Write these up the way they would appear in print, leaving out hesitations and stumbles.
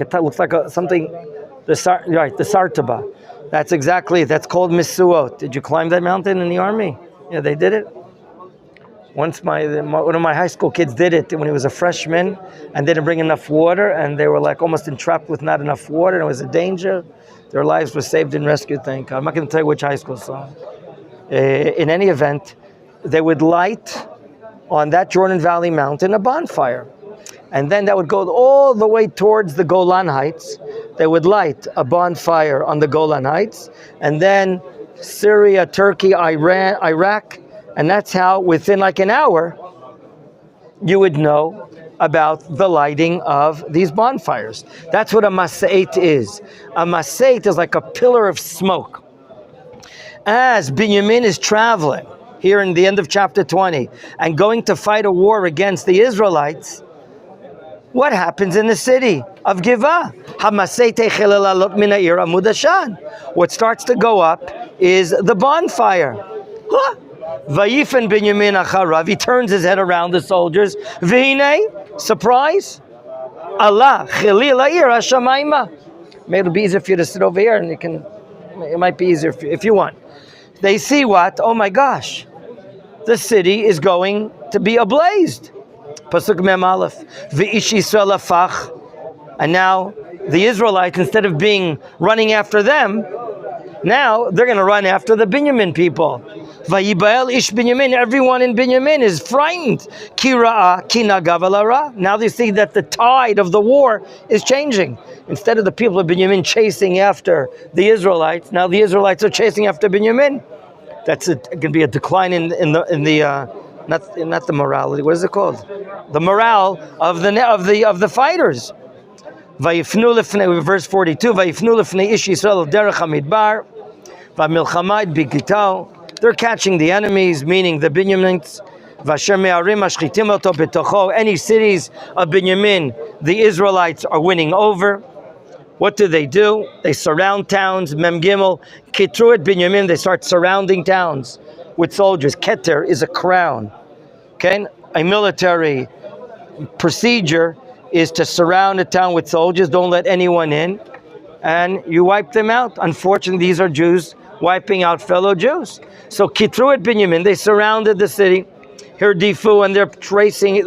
It looks like something, the Sartaba. That's exactly it. That's called Misuot. Did you climb that mountain in the army? Yeah, they did it. Once one of my high school kids did it when he was a freshman and didn't bring enough water, and they were like almost entrapped with not enough water, and it was a danger. Their lives were saved and rescued, thank God. I'm not going to tell you which high school song. In any event, they would light on that Jordan Valley mountain a bonfire. And then that would go all the way towards the Golan Heights. They would light a bonfire on the Golan Heights. And then Syria, Turkey, Iran, Iraq. And that's how within like an hour, you would know about the lighting of these bonfires. That's what a maseit is. A maseit is like a pillar of smoke. As Binyamin is traveling, here in the end of chapter 20, and going to fight a war against the Israelites, what happens in the city of Givah? What starts to go up is the bonfire. Vayifan Binyamin acharav. He turns his head around the soldiers. V'hinei, surprise, Allah chilil ha'ir hashamayma. Maybe it'll be easier for you to sit over here, and it might be easier if you want. They see what? Oh my gosh, the city is going to be ablazed. Pasuk Mem Aleph. V'ish Yisrael afach. And now the Israelites, instead of running after them, now they're going to run after the Binyamin people. Vayibael ish Binyamin. Everyone in Binyamin is frightened. Ki ra'a ki nagav ala ra. Now they see that the tide of the war is changing. Instead of the people of Binyamin chasing after the Israelites, now the Israelites are chasing after Binyamin. That's going to be a decline in the not the morality. What is it called? The morale of the fighters. Vayifnu lefnei, verse 42. Vayifnu lefnei ish Yisrael derech hamidbar, v'milchama bigitao. They're catching the enemies, meaning the Binyaminites. V'asher me'arim ashchitim oto betocho. Any cities of Binyamin, the Israelites are winning over. What do? They surround towns. Mem Gimel, Kitru et Binyamin. They start surrounding towns with soldiers. Keter is a crown. Okay, a military procedure is to surround a town with soldiers. Don't let anyone in, and you wipe them out. Unfortunately, these are Jews wiping out fellow Jews. So Kitru et Binyamin, they surrounded the city. Hirdifu, and they're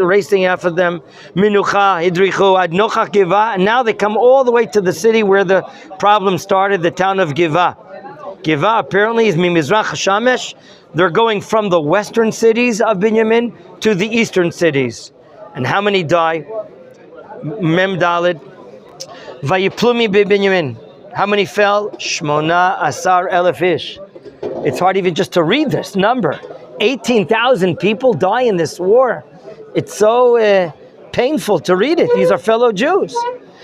racing after them. Minucha, Hidrichu, Ad Nochach Givah, and now they come all the way to the city where the problem started, the town of Givah. Givah apparently is Mimizrach Hashamesh. They're going from the western cities of Binyamin to the eastern cities. And how many die? Mem Daled. Vayiplumi be Binyamin. How many fell? Shmona Asar Elef Ish. It's hard even just to read this number. 18,000 people die in this war. It's so painful to read it. These are fellow Jews.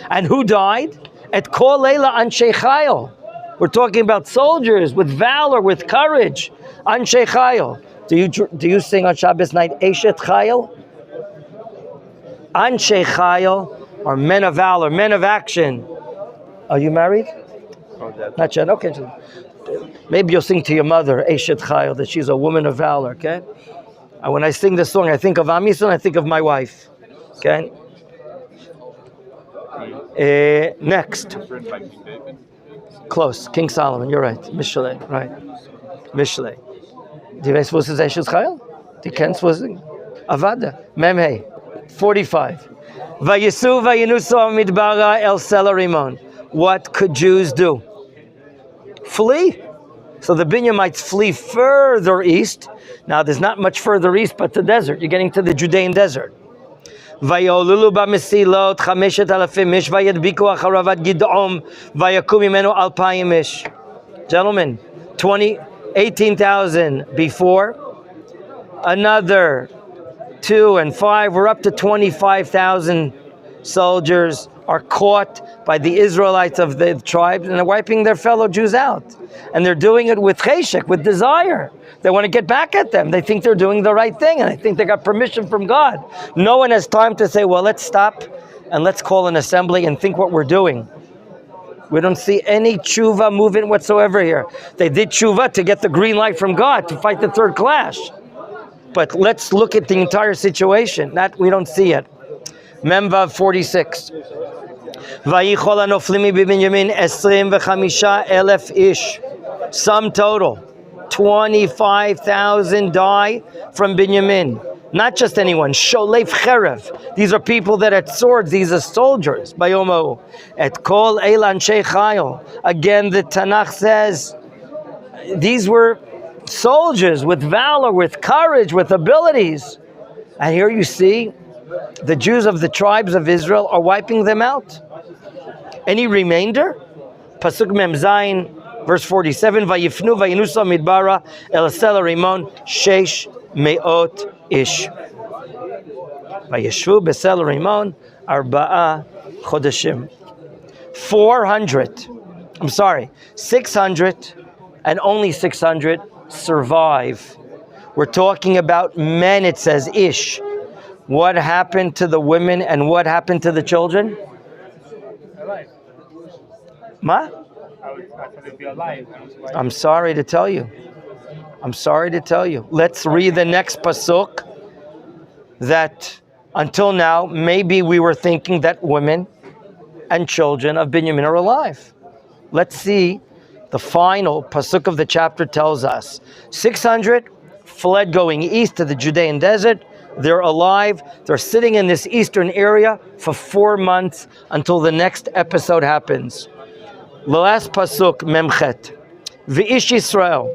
And who died? Et kol leila anshe chayil. We're talking about soldiers with valor, with courage. Anshe chayil. Do you sing on Shabbos night Eshet Chayil? Anshe chayil are men of valor, men of action. Are you married? Not yet. Okay. Maybe you'll sing to your mother, Eshet Chayil, that she's a woman of valor, okay? And when I sing this song, I think of Am Yisrael, I think of my wife, okay? Next. Close. King Solomon, you're right. Mishlei, right. Mishlei. Die weiß, wo es ist Eshet Chayil? Die kennst, wo es ist? Avada. Memhei. 45. Vayisu vayinusu midbara el selarimon. What could Jews do? Flee. So the Binyamites flee further east. Now there's not much further east but the desert. You're getting to the Judean desert. Vayolulu b'mesilot 5,000 ish vayadbiku acharav ad Gid'om vayakum imenu 2,000 ish. Gentlemen, 18,000 before, another 2 and 5. We're up to 25,000 soldiers are caught by the Israelites of the tribes, and they're wiping their fellow Jews out. And they're doing it with cheshek, with desire. They want to get back at them. They think they're doing the right thing, and they think they got permission from God. No one has time to say, well, let's stop and let's call an assembly and think what we're doing. We don't see any tshuva movement whatsoever here. They did tshuva to get the green light from God to fight the third clash. But let's look at the entire situation. That we don't see it. Memvav 46. Vayichol hanoflim b'Binyamin 25,000 ish. Sum total, 25,000 die from Binyamin. Not just anyone. Sholef cherev. These are people that had swords. These are soldiers. Bayomo. Et kol el anshe chayil. Again, the Tanakh says these were soldiers with valor, with courage, with abilities. And here you see the Jews of the tribes of Israel are wiping them out. Any remainder? Pasuk Mem Zayin, verse 47. Vayifnu vayinusa midbara el sela rimon shesh meot ish. Vayeshvu besel rimon arba'a chodeshim. 600, and only 600 survive. We're talking about men, it says ish. What happened to the women and what happened to the children? Alive. Ma? I thought they'd be alive. I'm sorry to tell you. Let's read the next pasuk. That until now, maybe we were thinking that women and children of Binyamin are alive. Let's see. The final pasuk of the chapter tells us 600 fled going east to the Judean desert. They're alive. They're sitting in this eastern area for 4 months until the next episode happens. The last pasuk, Memchet. V'ish Yisrael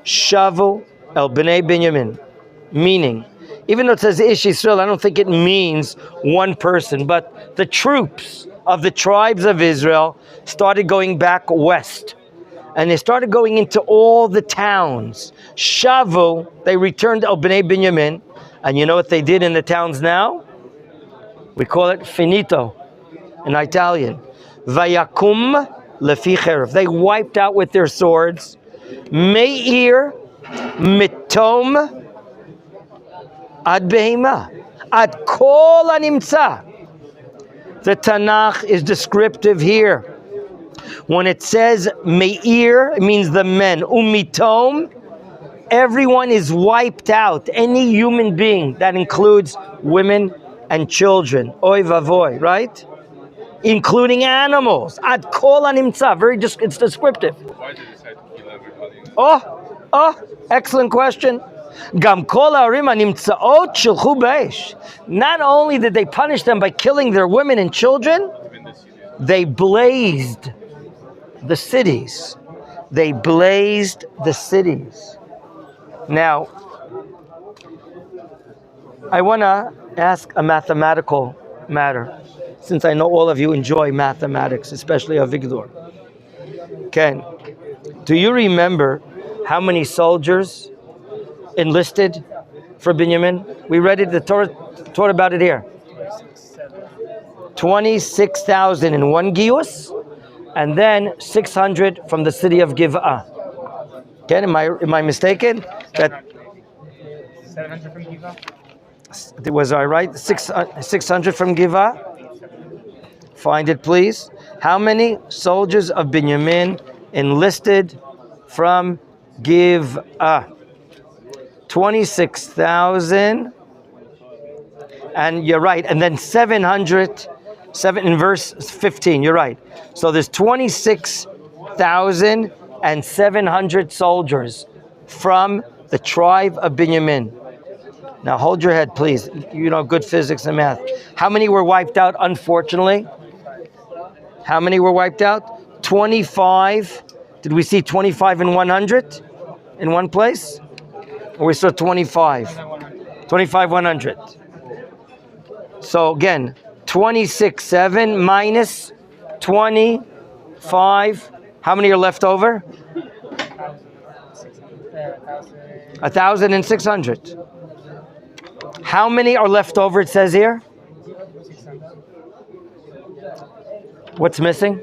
shavu el bnei Binyamin. Meaning, even though it says Ish Yisrael, I don't think it means one person, but the troops of the tribes of Israel started going back west. And they started going into all the towns. Shavu, they returned El Bnei Binyamin. And you know what they did in the towns now? We call it finito in Italian. Vayakum lefi cherev. They wiped out with their swords. Meir mitom ad behema. Ad kol animtza. The Tanakh is descriptive here. When it says Meir, it means the men. Umitom, everyone is wiped out. Any human being, that includes women and children. Oy vavoy, right? Including animals. Ad kol animtza. It's descriptive. Why did they decide to kill everybody? Oh, excellent question. Gam kol ha'arim animtzaot shilchu b'esh. Not only did they punish them by killing their women and children, they blazed the cities. Now, I want to ask a mathematical matter, since I know all of you enjoy mathematics, especially Avigdor. Ken, do you remember how many soldiers enlisted for Binyamin? We read it, the Torah taught about it here. 26,000 in one Giyus, and then 600 from the city of Giv'ah. Ken, am I mistaken? That 700 from Giva? was I right? 600 from Giv'ah? Find it, please. How many soldiers of Binyamin enlisted from Giv'ah? 26,000. And you're right. And then 700 in verse 15. You're right. So there's 26,700 soldiers from the tribe of Binyamin. Now hold your head, please. You know good physics and math. How many were wiped out, unfortunately? How many were wiped out? 25. Did we see 25 and 100 in one place? Or we saw 25? 25, 100. So again, 26,700 minus 25. How many are left over? 1,600. How many are left over, it says here? What's missing?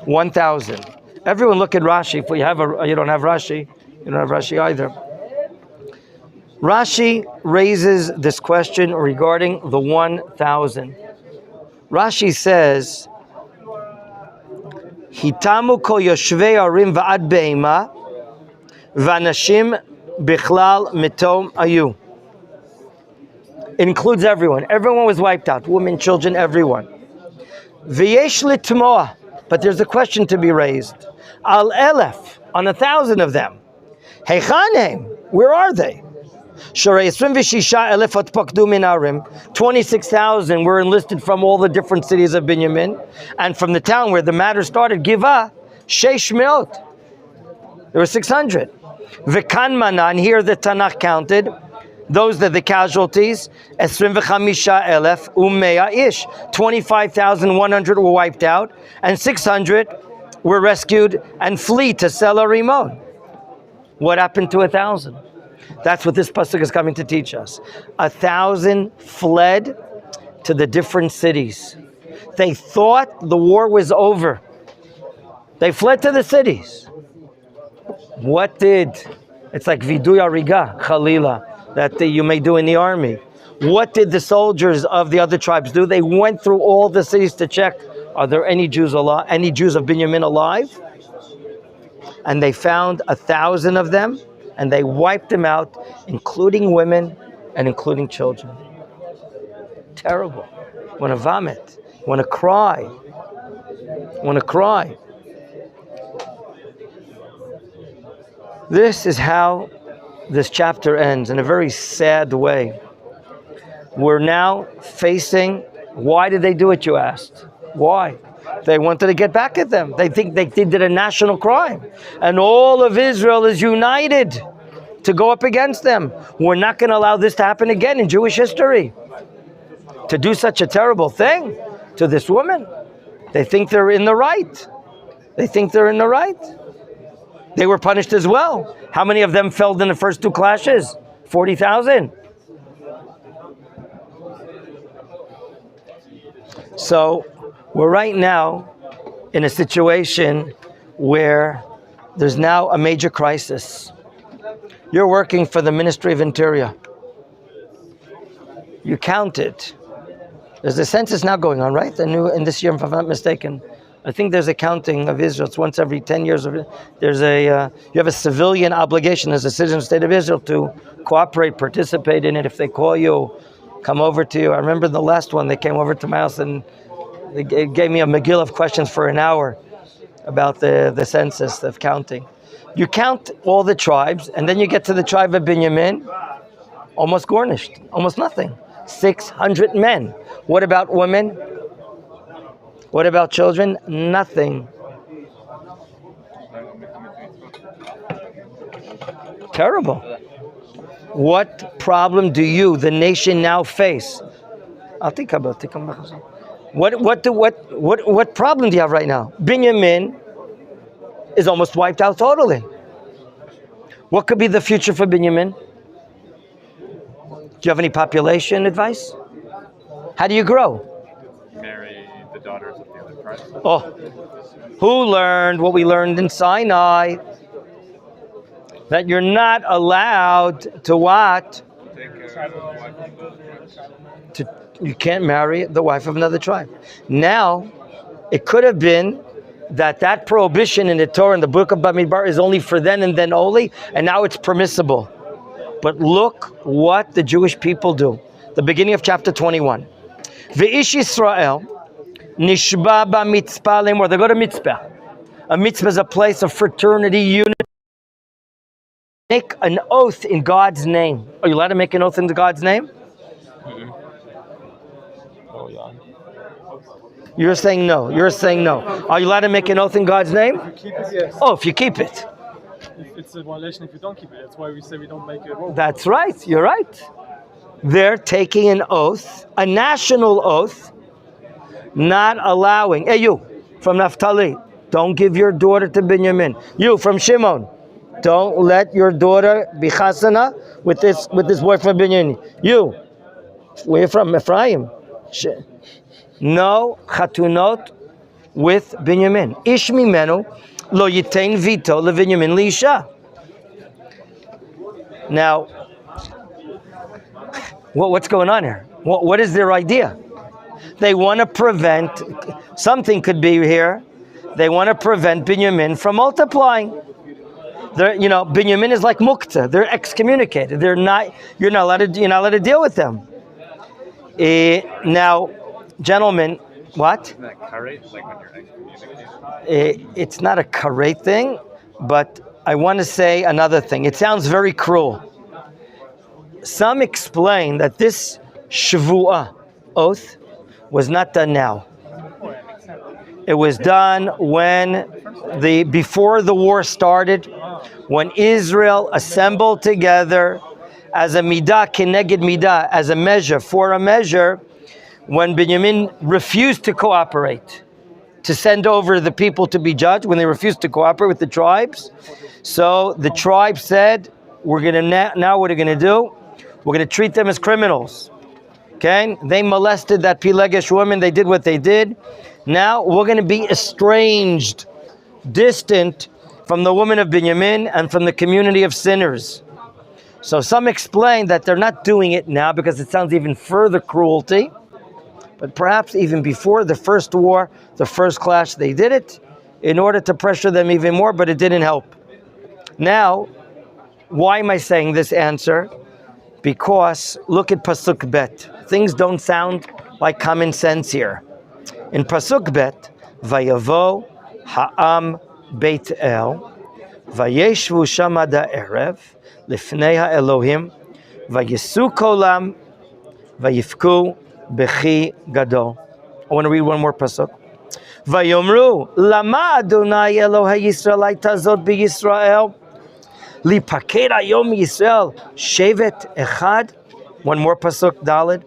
1,000. Everyone look at Rashi. If you don't have Rashi, you don't have Rashi either. Rashi raises this question regarding the 1,000. Rashi says, Hitamu ko yoshvei arim va'ad be'ema v'anashim bichlal mitom ayu. It includes everyone. Everyone was wiped out. Women, children, everyone. V'yesh litmoa, but there's a question to be raised. Al elef, on 1,000 of them. Heichanem, where are they? 26,000 were enlisted from all the different cities of Binyamin, and from the town where the matter started, Giva, Sheish Meot. There were 600. V'kan and here the Tanakh counted, those that the casualties, 25,000 u'mea ish. 25,100 were wiped out, and 600 were rescued and flee to Sela Rimon. What happened to 1,000? That's what this pasuk is coming to teach us. 1,000 fled to the different cities. They thought the war was over. They fled to the cities. What did, it's like viduy ariga, chalila, that you may do in the army. What did the soldiers of the other tribes do? They went through all the cities to check, are there any Jews alive, any Jews of Binyamin alive? And they found 1,000 of them, and they wiped them out, including women and including children. Terrible. Want to vomit. Want to cry. Want to cry. This is how this chapter ends, in a very sad way. We're now facing, why did they do it, you asked? Why? They wanted to get back at them. They think they did a national crime. And all of Israel is united to go up against them. We're not going to allow this to happen again in Jewish history. To do such a terrible thing to this woman. They think they're in the right. They think they're in the right. They were punished as well. How many of them fell in the first two clashes? 40,000. So we're right now in a situation where there's now a major crisis. You're working for the Ministry of Interior. You counted. There's a census now going on, right? In this year, if I'm not mistaken. I think there's a counting of Israel. It's once every 10 years. There's you have a civilian obligation as a citizen of the state of Israel to cooperate, participate in it. If they call you, come over to you. I remember the last one, they came over to my house and they gave me a Megillah of questions for an hour about the census of counting. You count all the tribes, and then you get to the tribe of Binyamin, almost garnished, almost nothing. 600 men. What about women? What about children? Nothing. Terrible. What problem do you, the nation, now face? I'll think about it. What problem do you have right now? Binyamin is almost wiped out totally. What could be the future for Binyamin? Do you have any population advice? How do you grow? Marry the daughters of the other tribes. Oh, who learned what we learned in Sinai? That you're not allowed to what? You can't marry the wife of another tribe. Now, it could have been that prohibition in the Torah, in the book of Bamidbar, is only for then and then only, and now it's permissible. But look what the Jewish people do. The beginning of chapter 21. Ve'ish Yisrael nishba b'mitzpah lemor. They go to mitzpah. A mitzpah is a place of fraternity, unity. Make an oath in God's name. Are you allowed to make an oath in God's name? Oh, yeah. You're saying no. You're saying no. Are you allowed to make an oath in God's name? Keep it, yes. Oh, if you keep it. If it's a violation if you don't keep it. That's why we say we don't make it wrong. That's right. You're right. They're taking an oath, a national oath, not allowing. Hey, you from Naphtali, don't give your daughter to Binyamin. You from Shimon, don't let your daughter be chasana with this boy from Binyamin. You, where you from? Ephraim. No chatunot with Binyamin. Ish mimenu lo yitain vito leBinyamin liisha. Now, what's going on here? What is their idea? They want to prevent, something could be here, they want to prevent Binyamin from multiplying. Binyamin is like mukta. They're excommunicated. You're not allowed to deal with them. Now, gentlemen, What? Isn't that karet, like when you're excommunicated? It's not a karate thing, but I want to say another thing. It sounds very cruel. Some explain that this Shavuah oath was not done now. It was done before the war started, when Israel assembled together as a midah keneged midah, as a measure for a measure, when Benjamin refused to cooperate, to send over the people to be judged, when they refused to cooperate with the tribes. So the tribe said, now what are we going to do? We're going to treat them as criminals. Okay? They molested that Pilegesh woman. They did what they did. Now we're going to be estranged, distant from the woman of Benjamin and from the community of sinners. So some explain that they're not doing it now because it sounds even further cruelty. But perhaps even before the first war, the first clash, they did it in order to pressure them even more, but it didn't help. Now, why am I saying this answer? Because look at Pasuk Bet. Things don't sound like common sense here. In Pasuk Bet, Vayavo ha'am Beit El, Vayeshvu sham ad ha'erev, lifnei ha'Elohim, Vayesu kolam, Vayifku bechi gadol. I want to read one more Pasuk. Vayomru, lama Adonai Elohei Yisrael haytazot b'Yisrael, Lipaked Hayom Yisrael shevet echad. One more pasuk, Daled.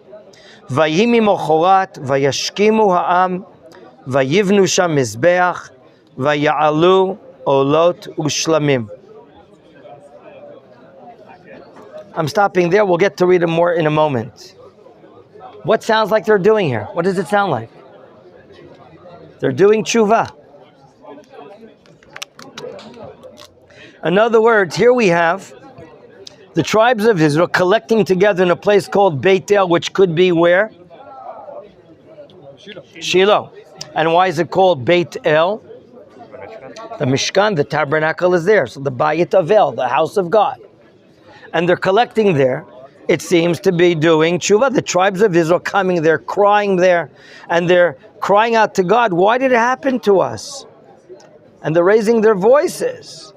Vayhi mimochorat vayashkimu ha'am vayivnu sham mizbeach vaya'alu olot ushlamim. I'm stopping there. We'll get to read it more in a moment. What sounds like they're doing here? What does it sound like? They're doing tshuva. In other words, here we have the tribes of Israel collecting together in a place called Beit El, which could be where? Shiloh. And why is it called Beit El? The Mishkan, the tabernacle is there. So the Bayit of El, the house of God. And they're collecting there. It seems to be doing tshuva. The tribes of Israel coming there, crying there. And they're crying out to God, why did it happen to us? And they're raising their voices.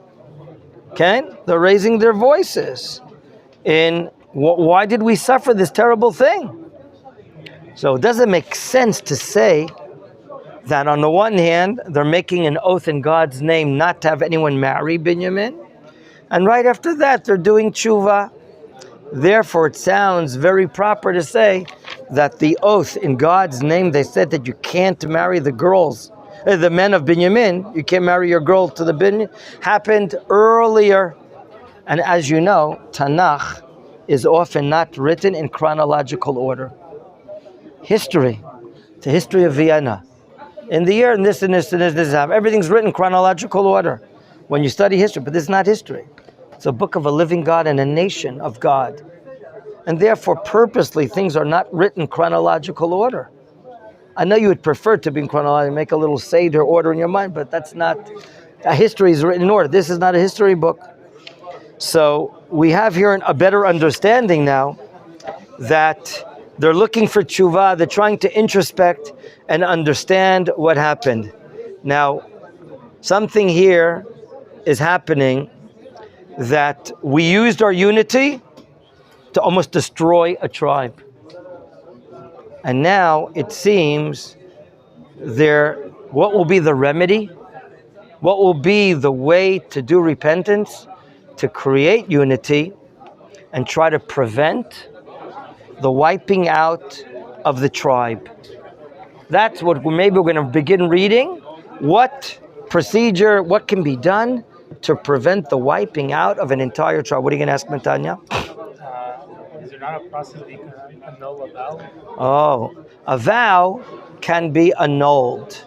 Okay? They're raising their voices in why did we suffer this terrible thing? So it doesn't make sense to say that on the one hand, they're making an oath in God's name not to have anyone marry Binyamin, and right after that, they're doing tshuva. Therefore, it sounds very proper to say that the oath in God's name, they said that you can't marry the men of Binyamin, you can't marry your girl to the Binyamin, happened earlier. And as you know, Tanakh is often not written in chronological order. History, the history of Vienna. In the year, and this happened. Everything's written in chronological order when you study history, but this is not history. It's a book of a living God and a nation of God. And therefore, purposely, things are not written in chronological order. I know you would prefer to be in chronological, make a little Seder order in your mind, but that's not, a history is written in order. This is not a history book. So we have here a better understanding now that they're looking for tshuva, they're trying to introspect and understand what happened. Now, something here is happening that we used our unity to almost destroy a tribe. And now it seems what will be the remedy? What will be the way to do repentance? To create unity and try to prevent the wiping out of the tribe. That's what maybe we're going to begin reading. What procedure, what can be done to prevent the wiping out of an entire tribe? What are you going to ask, Matanya? Is there not a process that you can annul a vow? Oh, a vow can be annulled,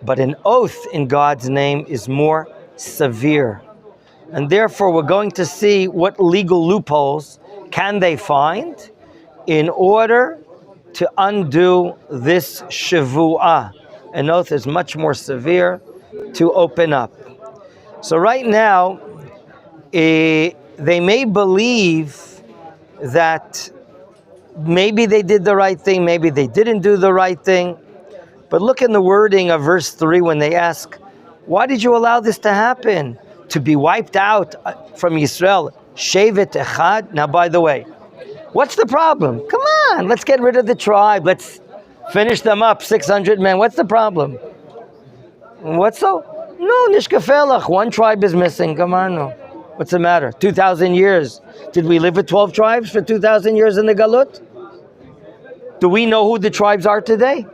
but an oath in God's name is more severe. And therefore, we're going to see what legal loopholes can they find in order to undo this shavuah. An oath is much more severe to open up. So right now, they may believe that maybe they did the right thing, maybe they didn't do the right thing, But look in the wording of verse 3 when they ask, why did you allow this to happen? To be wiped out from Yisrael. Shevet Echad. Now, by the way, what's the problem? Come on, let's get rid of the tribe. Let's finish them up, 600 men. What's the problem? What's so? No, Nishkafelach. One tribe is missing. Come on, no. What's the matter? 2,000 years. Did we live with 12 tribes for 2,000 years in the Galut? Do we know who the tribes are today?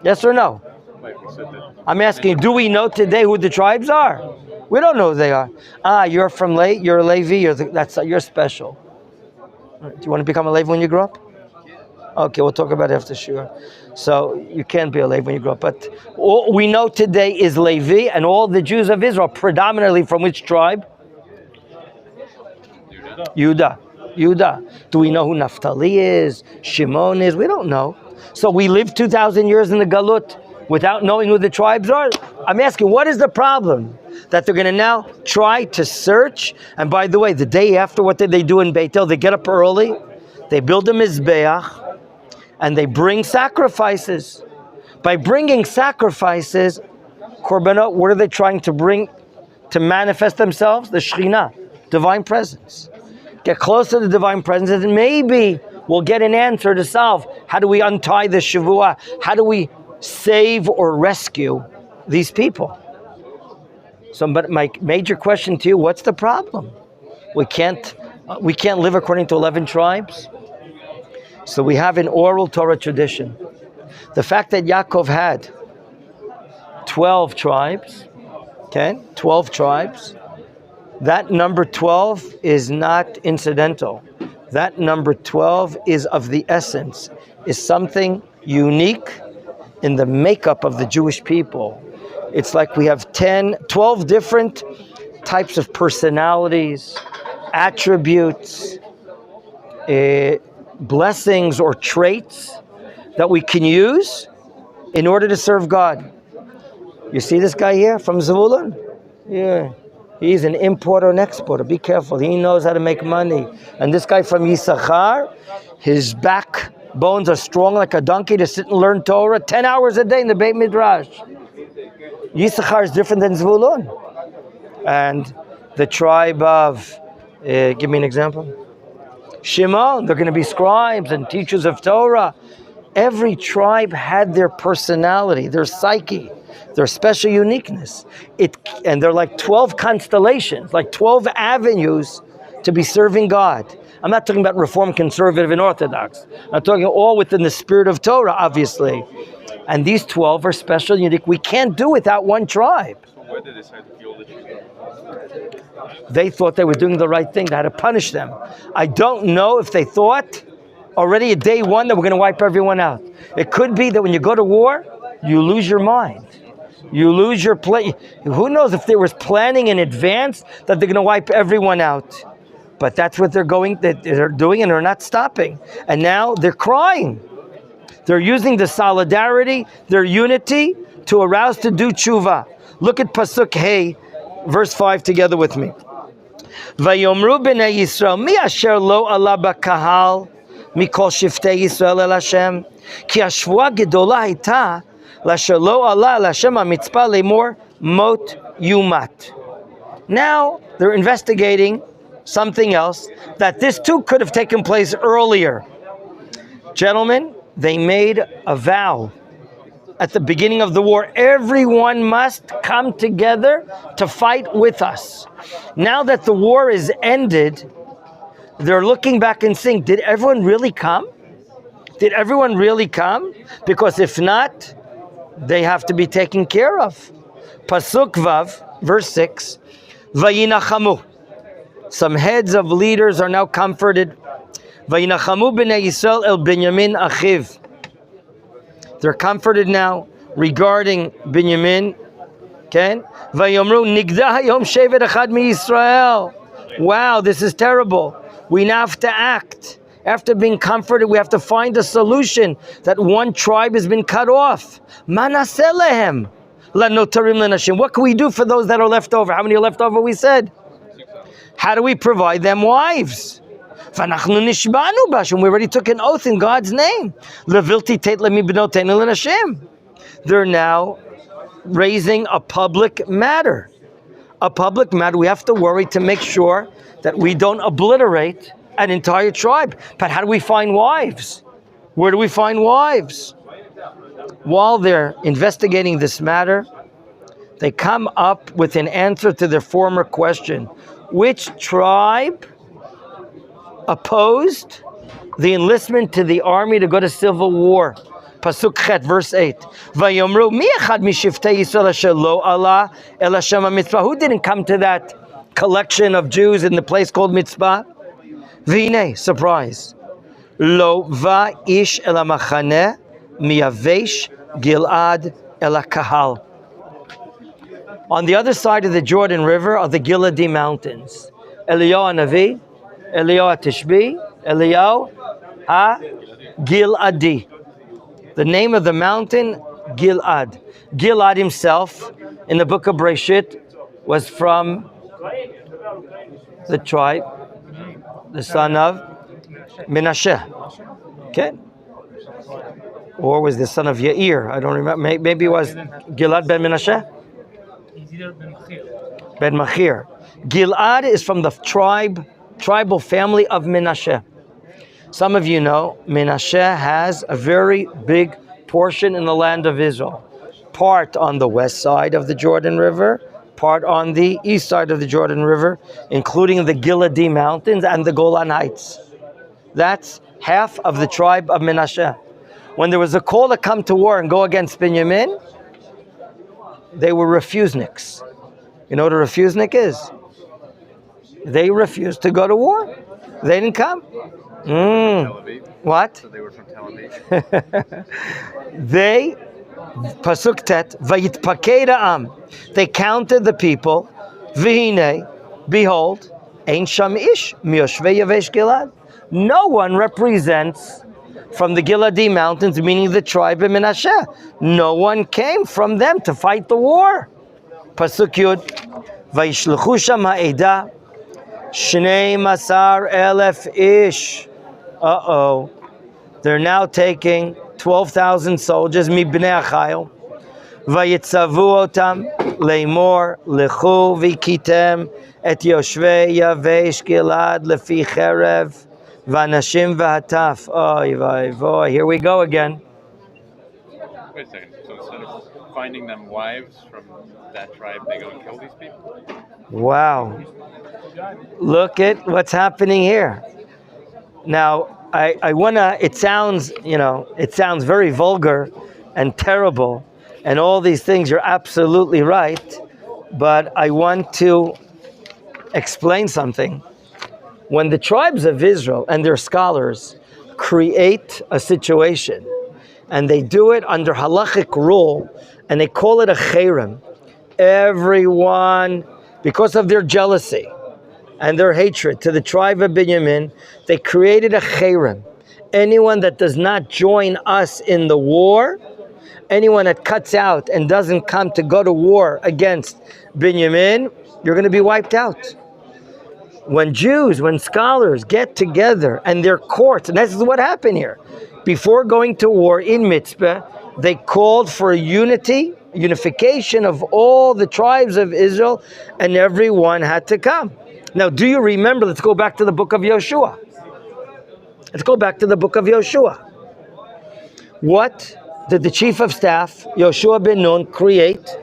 Yes or no? Wait, we said that. I'm asking, do we know today who the tribes are? We don't know who they are. You're from you're a Levi, you're special. Do you want to become a Levi when you grow up? Okay, we'll talk about it after sure. So you can't be a Levi when you grow up. But all we know today is Levi, and all the Jews of Israel, predominantly from which tribe? Judah. Do we know who Naphtali is? Shimon is? We don't know. So we lived 2,000 years in the Galut without knowing who the tribes are? I'm asking, what is the problem? That they're going to now try to search. And by the way, the day after, what did they do in Beitel? They get up early, they build a Mizbeach, and they bring sacrifices. By bringing sacrifices, Korbanot, what are they trying to bring to manifest themselves? The Shekhinah, divine presence. Get close to the divine presence, and maybe we'll get an answer to solve. How do we untie the Shavua? How do we save or rescue these people? So, but my major question to you, what's the problem? We can't live according to 11 tribes. So we have an oral Torah tradition. The fact that Yaakov had 12 tribes, okay, 12 tribes, that number 12 is not incidental. That number 12 is of the essence, is something unique in the makeup of the Jewish people. It's like we have 12 different types of personalities, attributes, blessings or traits that we can use in order to serve God. You see this guy here from Zevulun? Yeah. He's an importer and exporter. Be careful. He knows how to make money. And this guy from Yisachar, his backbones are strong like a donkey to sit and learn Torah 10 hours a day in the Beit Midrash. Yisachar is different than Zvulun. And the tribe of, give me an example. Shimon, they're going to be scribes and teachers of Torah. Every tribe had their personality, their psyche, their special uniqueness. And they're like 12 constellations, like 12 avenues to be serving God. I'm not talking about Reform, Conservative, and Orthodox. I'm talking all within the spirit of Torah, obviously. And these 12 are special, unique. We can't do without one tribe. So why did they decide to kill the Jews? They thought they were doing the right thing. They had to punish them. I don't know if they thought already at day one that we're going to wipe everyone out. It could be that when you go to war, you lose your mind. You lose your plan. Who knows if there was planning in advance that they're going to wipe everyone out. But that's what they're doing, and they're not stopping. And now they're crying. They're using the solidarity, their unity, to arouse to do tshuva. Look at Pasuk Hey, verse 5 together with me. Vayomru b'nei Yisrael, mi asher lo ala b'kahal, mikol shiftei Yisrael el Hashem, ki hashvua gedola hayta, l'asher lo ala el Hashem hamitzpah lemor mot yumat. Now they're investigating something else, that this too could have taken place earlier. Gentlemen, they made a vow at the beginning of the war. Everyone must come together to fight with us. Now that the war is ended, they're looking back and saying, did everyone really come? Did everyone really come? Because if not, they have to be taken care of. Pasuk Vav, verse 6, Vayinachamu. Some heads of leaders are now comforted. Vayinachamu b'nei Yisrael el Binyamin achiv. They're comforted now regarding Binyamin. Okay? Vayomru nigdah hayom shevet echad mi Yisrael. Wow, this is terrible. We now have to act. After being comforted, we have to find a solution that one tribe has been cut off. Ma naseh lehem lanotarim lenashim. What can we do for those that are left over? How many are left over? We said. How do we provide them wives? V'anachnu nishbanu b'Hashem. We already took an oath in God's name. Levilti tet lemi b'notenu l'Hashem. They're now raising a public matter. A public matter. We have to worry to make sure that we don't obliterate an entire tribe. But how do we find wives? Where do we find wives? While they're investigating this matter, they come up with an answer to their former question. Which tribe opposed the enlistment to the army to go to civil war? Pasuk Chet, verse 8. Vayomru mi echad mishiftei Yisrael asher lo ala el Hashem ha-mitzvah. Who didn't come to that collection of Jews in the place called Mitzvah? V'hinei, surprise. Lo va ish el ha-machaneh miyavesh Gilad el ha-kahal. On the other side of the Jordan River are the Giladi mountains. Eliyahu Hanavi, Eliyahu Tishbi, Eliyahu ha-Giladi. The name of the mountain, Gilad. Gilad himself, in the book of Breshit, was from the tribe, the son of Menachem. Okay? Or was the son of Yair? I don't remember. Maybe it was Gilad ben Menachem? Ben Machir. Gilad is from the tribal family of Menachem. Some of you know Menachem has a very big portion in the land of Israel. Part on the west side of the Jordan River, part on the east side of the Jordan River, including the Giladi Mountains and the Golan Heights. That's half of the tribe of Menachem. When there was a call to come to war and go against Binyamin, they were refuseniks. You know what a refusenik is? They refused to go to war. They didn't come. What? So they were from Tel Aviv. They, Pasuk Tet, Vayitpakei ha'am. They counted the people. V'hinei, behold, ein sham ish miyoshvei Yavesh Gilad. No one represents from the Giladi mountains, meaning the tribe of Menachem. No one came from them to fight the war. Pasuk Yud, Vayishluchu sham ha'edah, Shnei Masar Elef Ish. They're now taking 12,000 soldiers, Mibnei Achayil. Vayitzavu otam, Leimor, Lechu, Vikitem, Et Yoshvei Yavesh Gilad, Lefi Cherev, Vanashim Vahataf. Oy, vay, voy. Here we go again. Wait a second. So instead of finding them wives from that tribe, they go and kill these people? Wow. Look at what's happening here. Now, I wanna, it sounds very vulgar and terrible, and all these things, you're absolutely right, but I want to explain something. When the tribes of Israel and their scholars create a situation, and they do it under halachic rule, and they call it a cherem, everyone, because of their jealousy and their hatred to the tribe of Binyamin, they created a cherem. Anyone that does not join us in the war, anyone that cuts out and doesn't come to go to war against Binyamin, you're going to be wiped out. When scholars get together and their courts, and this is what happened here, before going to war in Mitzvah, they called for unification of all the tribes of Israel, and everyone had to come. Now, do you remember? Let's go back to the book of Yoshua. What did the chief of staff, Yoshua ben Nun, create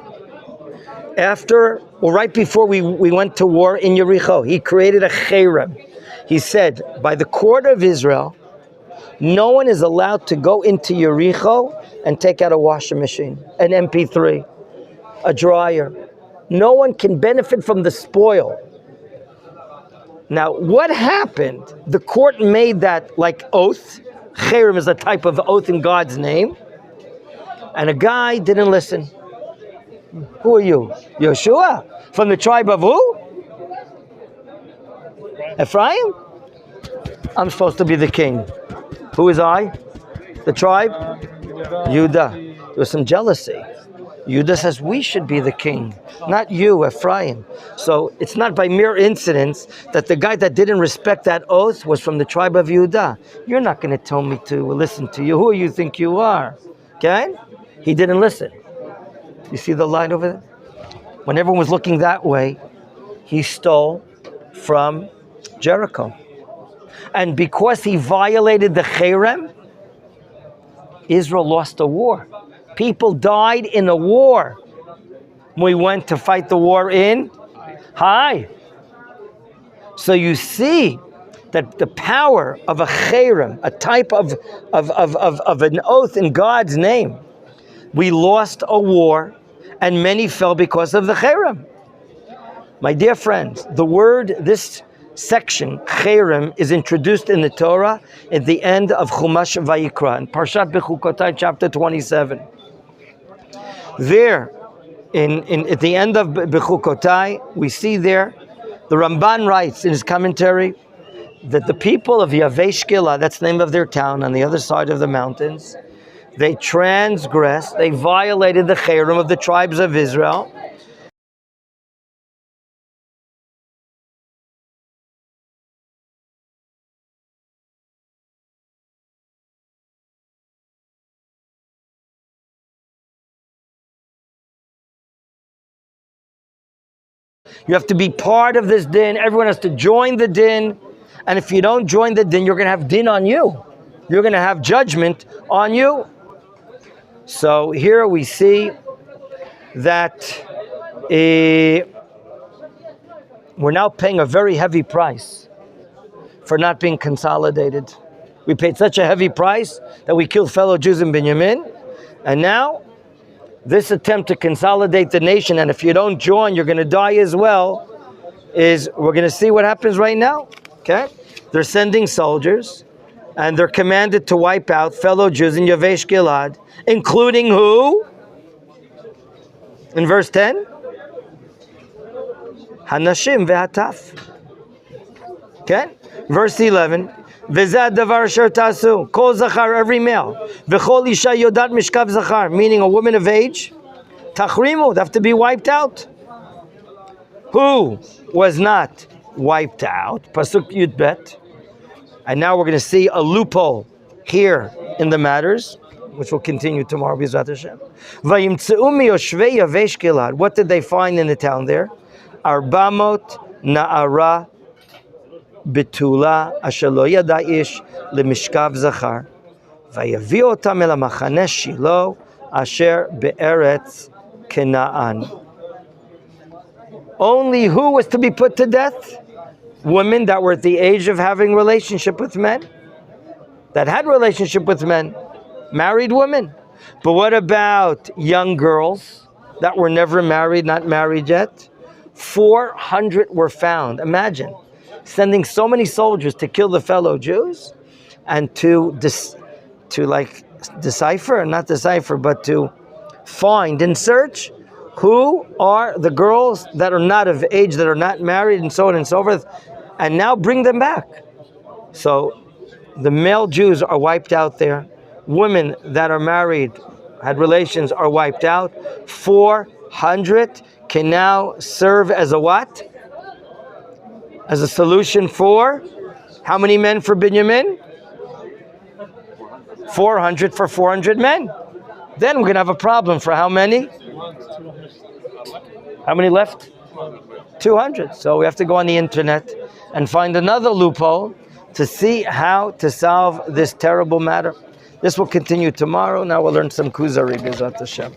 right before we went to war in Yericho? He created a cherem. He said, by the court of Israel, no one is allowed to go into Yericho and take out a washing machine, an MP3, a dryer. No one can benefit from the spoil. Now, what happened? The court made that oath. Cherem is a type of oath in God's name. And a guy didn't listen. Who are you? Yoshua? From the tribe of who? Ephraim? I'm supposed to be the king. Who is I? The tribe? Judah. There was some jealousy. Yehuda says we should be the king, not you, Ephraim. So it's not by mere incidence that the guy that didn't respect that oath was from the tribe of Yehuda. You're not going to tell me to listen to you. Who do you think you are? Okay? He didn't listen. You see the line over there? When everyone was looking that way, he stole from Jericho. And because he violated the Cherem, Israel lost a war. People died in a war. We went to fight the war in Hai. So you see that the power of a cherem, a type of an oath in God's name. We lost a war, and many fell because of the cherem. My dear friends, the word, this section, cherem, is introduced in the Torah at the end of Chumash Vayikra, in Parshat Bechukotai, chapter 27. There, at the end of Bechukotai, we see there, the Ramban writes in his commentary that the people of Yavesh Gilad, that's the name of their town on the other side of the mountains, they transgressed, they violated the cherem of the tribes of Israel. You have to be part of this din. Everyone has to join the din. And if you don't join the din, you're going to have din on you. You're going to have judgment on you. So here we see that we're now paying a very heavy price for not being consolidated. We paid such a heavy price that we killed fellow Jews in Binyamin. And now this attempt to consolidate the nation, and if you don't join, you're going to die as well, is we're going to see what happens right now. Okay? They're sending soldiers, and they're commanded to wipe out fellow Jews in Yavesh Gilad, including who? In verse 10? Hanashim ve'hataf. Okay? Verse 11. V'zeh davar asher ta'asu, kol zachar, every male, v'chol isha yodat mishkav zachar, meaning a woman of age, tachrimu, they have to be wiped out. Who was not wiped out? Pasuk Yud Bet. And now we're going to see a loophole here in the matters, which will continue tomorrow, B'ezrat Hashem. Vayimtzeu miyoshvei Yavesh Gilad. What did they find in the town there? Arbamot na'ara betula asher lo yada ish lemishkav zachar vayavi otam el hamachane Shilo asher be'eretz Canaan. Only who was to be put to death? Women that were at the age of having relationship with men, that had relationship with men, married women. But what about young girls that were never married, not married yet? 400 were found. Imagine sending so many soldiers to kill the fellow Jews and to find and search who are the girls that are not of age, that are not married, and so on and so forth, and now bring them back. So the male Jews are wiped out there. Women that are married, had relations, are wiped out. 400 can now serve as a what? As a solution for how many men for Binyamin? 400 for 400 men. Then we're going to have a problem for how many? How many left? 200. So we have to go on the internet and find another loophole to see how to solve this terrible matter. This will continue tomorrow. Now we'll learn some Kuzari, B'ezrat Hashem.